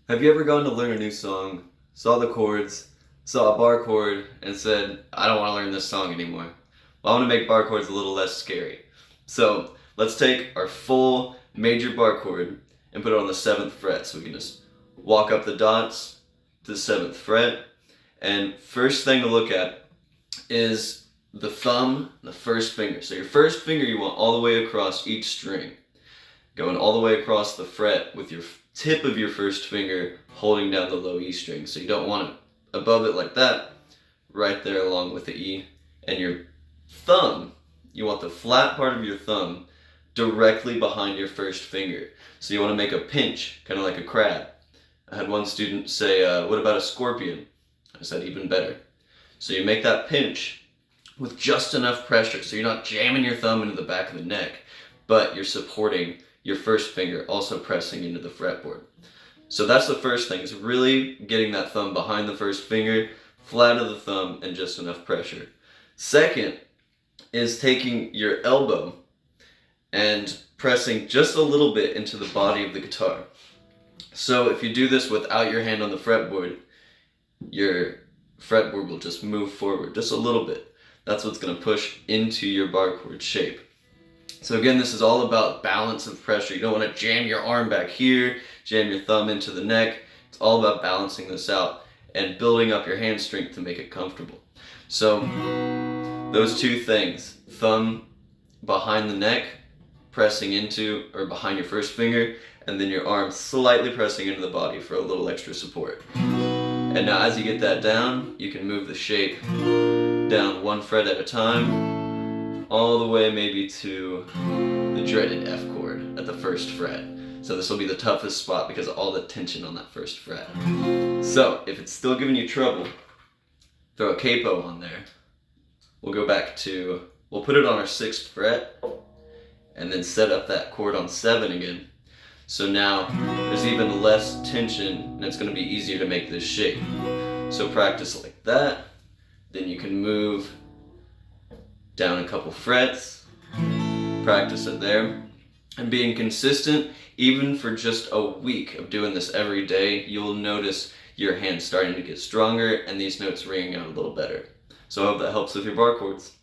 Have you ever gone to learn a new song, saw the chords, saw a bar chord, and said, I don't want to learn this song anymore? Well, I want to make bar chords a little less scary. So let's take our full major bar chord and put it on the 7th fret. So we can just walk up the dots to the 7th fret. And first thing to look at is the thumb, the first finger. So your first finger you want all the way across each string, going all the way across the fret with your tip of your first finger holding down the low E string. So you don't want it above it like that, right there along with the E. And your thumb, you want the flat part of your thumb directly behind your first finger. So you want to make a pinch, kind of like a crab. I had one student say, what about a scorpion? I said, even better. So you make that pinch with just enough pressure, so you're not jamming your thumb into the back of the neck, but you're supporting your first finger, also pressing into the fretboard. So that's the first thing, is really getting that thumb behind the first finger, flat of the thumb, and just enough pressure. Second is taking your elbow and pressing just a little bit into the body of the guitar. So if you do this without your hand on the fretboard, your fretboard will just move forward just a little bit. That's what's going to push into your bar chord shape. So again, this is all about balance of pressure. You don't want to jam your arm back here, jam your thumb into the neck. It's all about balancing this out and building up your hand strength to make it comfortable. So those two things, thumb behind the neck, pressing into or behind your first finger, and then your arm slightly pressing into the body for a little extra support. And now as you get that down, you can move the shape down one fret at a time, all the way maybe to the dreaded F chord at the first fret. So this will be the toughest spot because of all the tension on that first fret. So if it's still giving you trouble, throw a capo on there. We'll go back to, we'll put it on our 6th fret and then set up that chord on 7 again. So now there's even less tension and it's going to be easier to make this shape. So practice like that. Then you can move down a couple frets, practice it there. And being consistent, even for just a week of doing this every day, you'll notice your hand starting to get stronger and these notes ringing out a little better. So I hope that helps with your bar chords.